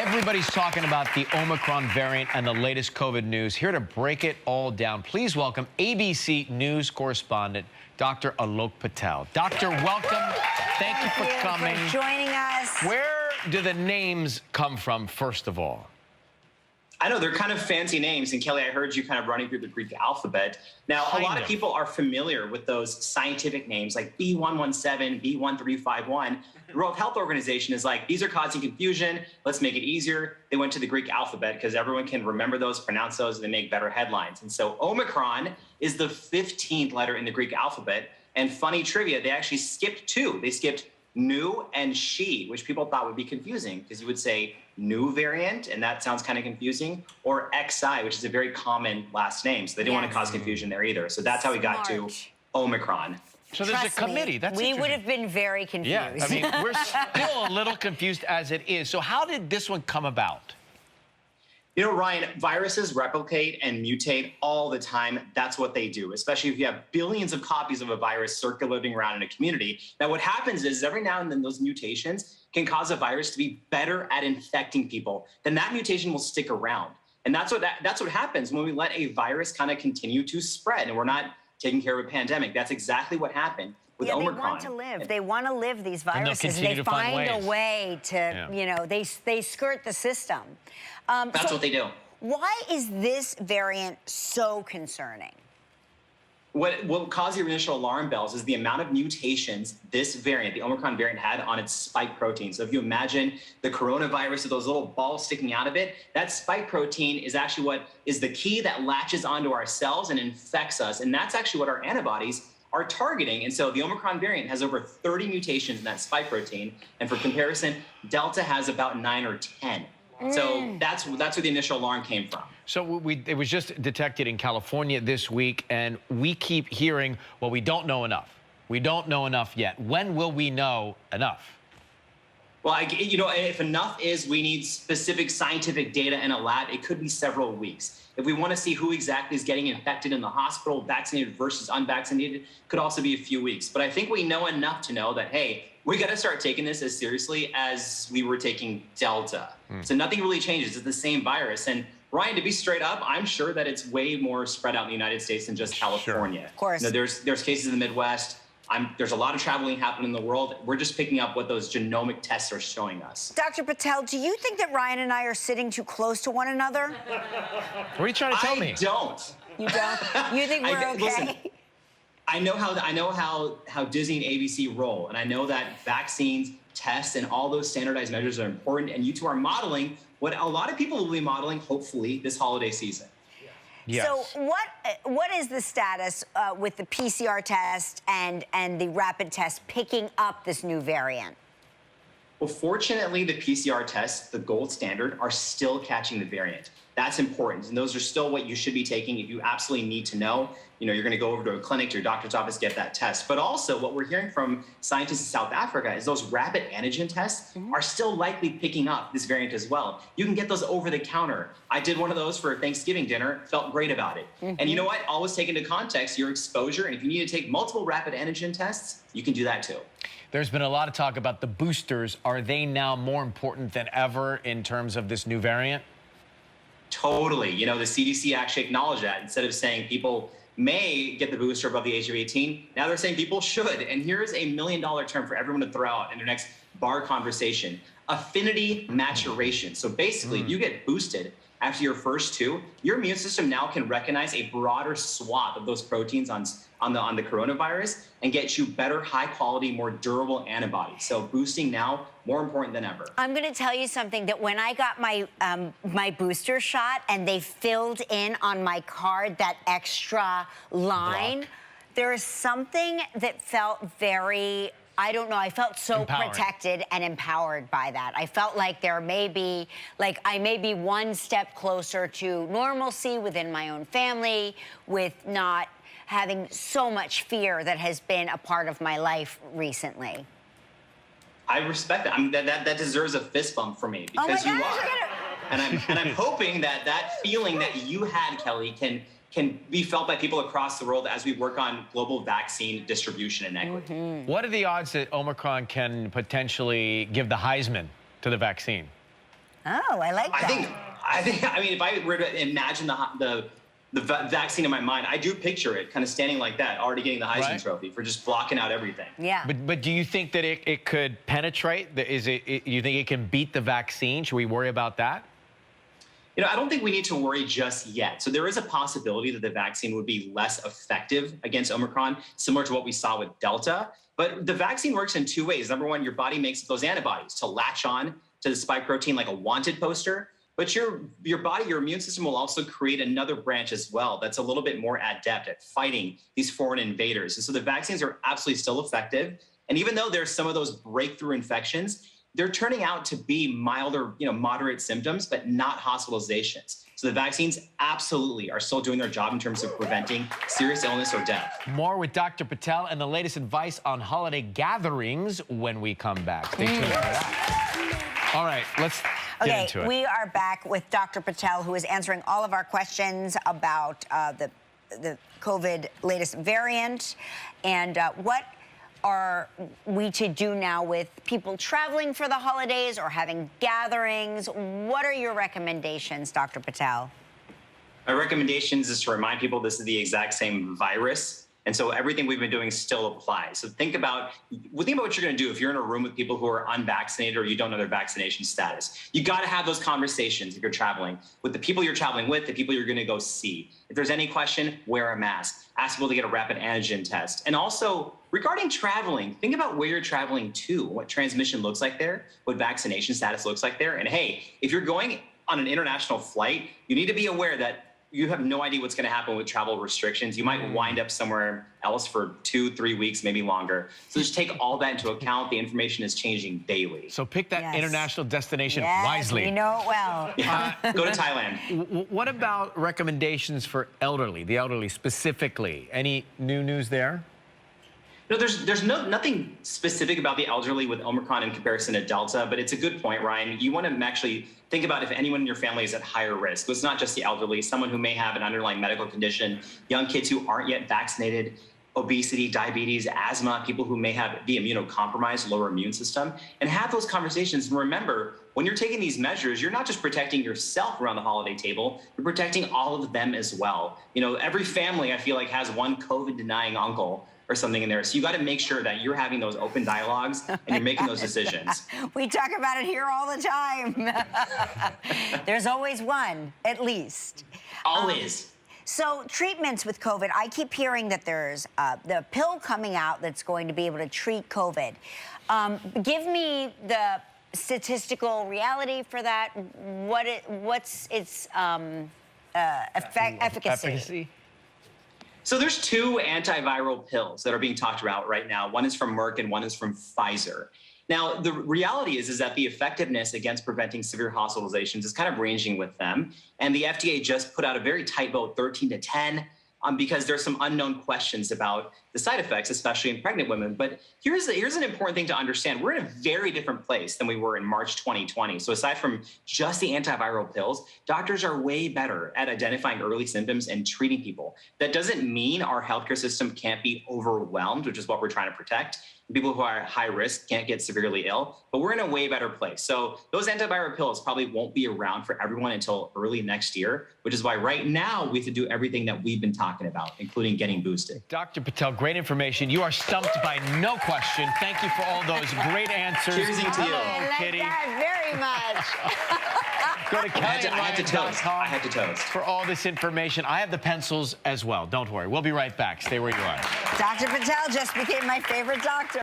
Everybody's talking about the Omicron variant and the latest COVID news. Here to break it all down, please welcome ABC News correspondent, Dr. Alok Patel. Doctor, welcome. Thank you for coming. For joining us. Where do the names come from, first of all? I know they're kind of fancy names, and Kelly, I heard you kind of running through the Greek alphabet. Now, a lot of people are familiar with those scientific names like B117, B1351. The World Health Organization is like, these are causing confusion. Let's make it easier. They went to the Greek alphabet because everyone can remember those, pronounce those, and they make better headlines. And so Omicron is the 15th letter in the Greek alphabet. And funny trivia, they actually skipped two. They skipped Nu and She, which people thought would be confusing because you would say new variant, and that sounds kind of confusing, or XI, which is a very common last name. So they didn't want to cause confusion there either. So that's how we got to Omicron. So there's a committee. That's we would have been very confused. Yeah, I mean, we're still a little confused as it is. So how did this one come about? You know, Ryan, viruses replicate and mutate all the time. That's what they do, especially if you have billions of copies of a virus circulating around in a community. Now, what happens is every now and then those mutations can cause a virus to be better at infecting people. Then that mutation will stick around. And that's what happens when we let a virus kind of continue to spread and we're not taking care of a pandemic. That's exactly what happened with Omicron. They want to live. They want to live these viruses. And they find a way to, you know, they skirt the system. That's what they do. Why is this variant so concerning? What caused your initial alarm bells is the amount of mutations this variant, the Omicron variant, had on its spike protein. So if you imagine the coronavirus with those little balls sticking out of it, that spike protein is actually what is the key that latches onto our cells and infects us. And that's actually what our antibodies are targeting. And so the Omicron variant has over 30 mutations in that spike protein. And for comparison, Delta has about 9 or 10. So that's where the initial alarm came from. So it was just detected in California this week, and we keep hearing, well, we don't know enough. We don't know enough yet. When will we know enough? Well, you know, if enough is we need specific scientific data in a lab, it could be several weeks. If we want to see who exactly is getting infected in the hospital, vaccinated versus unvaccinated, could also be a few weeks. But I think we know enough to know that, hey, we got to start taking this as seriously as we were taking Delta. So nothing really changes. It's the same virus. And Ryan, to be straight up, I'm sure that it's way more spread out in the United States than just California. Sure. Of course. You know, there's cases in the Midwest. There's a lot of traveling happening in the world. We're just picking up what those genomic tests are showing us. Dr. Patel, do you think that Ryan and I are sitting too close to one another? What are you trying to tell me? I don't. You don't? You think we're okay? Listen, I know how Disney and ABC roll, and I know that vaccines, tests, and all those standardized measures are important, and you two are modeling what a lot of people will be modeling, hopefully, this holiday season. Yes. So what is the status with the PCR test and the rapid test picking up this new variant? Well, fortunately, the PCR tests, the gold standard, are still catching the variant. That's important, and those are still what you should be taking if you absolutely need to know. You know, you're going to go over to a clinic, to your doctor's office, get that test. But also, what we're hearing from scientists in South Africa is those rapid antigen tests are still likely picking up this variant as well. You can get those over the counter. I did one of those for a Thanksgiving dinner, felt great about it. And you know what? Always take into context your exposure, and if you need to take multiple rapid antigen tests, you can do that too. There's been a lot of talk about the boosters. Are they now more important than ever in terms of this new variant? Totally. You know, the CDC actually acknowledged that. Instead of saying people may get the booster above the age of 18, now they're saying people should. And here's $1 million term for everyone to throw out in their next bar conversation: affinity maturation. So basically, if you get boosted after your first two, your immune system now can recognize a broader swath of those proteins on the coronavirus and get you better, high quality, more durable antibodies. So boosting now more important than ever. I'm going to tell you something, that when I got my my booster shot and they filled in on my card that extra line, there is something that felt very, I don't know, I felt so protected and empowered by that. I felt like there may be, like I may be one step closer to normalcy within my own family, with not having so much fear that has been a part of my life recently. I respect that. I mean, that deserves a fist bump for me, because you are. And I'm hoping that feeling that you had, Kelly, can be felt by people across the world as we work on global vaccine distribution and equity. What are the odds that Omicron can potentially give the Heisman to the vaccine? Oh, I like that. I mean, if I were to imagine the vaccine in my mind, I do picture it kind of standing like that, already getting the Heisman Trophy for just blocking out everything. Yeah. But do you think that it could penetrate? You think it can beat the vaccine? Should we worry about that? You know, I don't think we need to worry just yet. So there is a possibility that the vaccine would be less effective against Omicron, similar to what we saw with Delta. But the vaccine works in two ways. Number one, your body makes those antibodies to latch on to the spike protein like a wanted poster. But your body, your immune system will also create another branch as well that's a little bit more adept at fighting these foreign invaders. And so the vaccines are absolutely still effective. And even though there's some of those breakthrough infections, they're turning out to be milder, moderate symptoms, but not hospitalizations. So the vaccines absolutely are still doing their job in terms of preventing serious illness or death. More with Dr. Patel and the latest advice on holiday gatherings when we come back. Stay tuned for that. All right, let's get into it. We are back with Dr. Patel, who is answering all of our questions about the COVID latest variant and what are we to do now with people traveling for the holidays or having gatherings? What are your recommendations, Dr. Patel? My recommendations is to remind people this is the exact same virus. And so everything we've been doing still applies. So think about what you're going to do if you're in a room with people who are unvaccinated or you don't know their vaccination status. You got to have those conversations if you're traveling with the people you're traveling with, the people you're going to go see. If there's any question, wear a mask. Ask people to get a rapid antigen test. And also, regarding traveling, think about where you're traveling to, what transmission looks like there, what vaccination status looks like there. And hey, if you're going on an international flight, you need to be aware that you have no idea what's going to happen with travel restrictions. You might wind up somewhere else for 2-3 weeks, maybe longer. So just take all that into account. The information is changing daily. So pick that international destination wisely. We know it well. Go to Thailand. What about recommendations for the elderly specifically? Any new news there? No, there's nothing specific about the elderly with Omicron in comparison to Delta, but it's a good point, Ryan. You want to actually think about if anyone in your family is at higher risk. So it's not just the elderly, someone who may have an underlying medical condition, young kids who aren't yet vaccinated, obesity, diabetes, asthma, people who may have the immunocompromised, lower immune system, and have those conversations. And remember, when you're taking these measures, you're not just protecting yourself around the holiday table, you're protecting all of them as well. Every family, I feel like, has one COVID-denying uncle or something in there. So you got to make sure that you're having those open dialogues and you're making those decisions. We talk about it here all the time. There's always one, at least. Always. So treatments with COVID, I keep hearing that there's the pill coming out that's going to be able to treat COVID. Give me the statistical reality for that. What's its efficacy? So there's two antiviral pills that are being talked about right now. One is from Merck and one is from Pfizer. Now, the reality is that the effectiveness against preventing severe hospitalizations is kind of ranging with them. And the FDA just put out a very tight vote, 13-10, because there's some unknown questions about the side effects, especially in pregnant women. But here's an important thing to understand. We're in a very different place than we were in March 2020. So aside from just the antiviral pills, doctors are way better at identifying early symptoms and treating people. That doesn't mean our healthcare system can't be overwhelmed, which is what we're trying to protect. People who are at high risk can't get severely ill, but we're in a way better place. So those antiviral pills probably won't be around for everyone until early next year, which is why right now we have to do everything that we've been talking about, including getting boosted. Dr. Patel, great information. You are stumped by no question. Thank you for all those great answers. Cheersing to you. I like Kitty. that very much. Go to I had to toast. for all this information. I have the pencils as well. Don't worry. We'll be right back. Stay where you are. Dr. Patel just became my favorite doctor.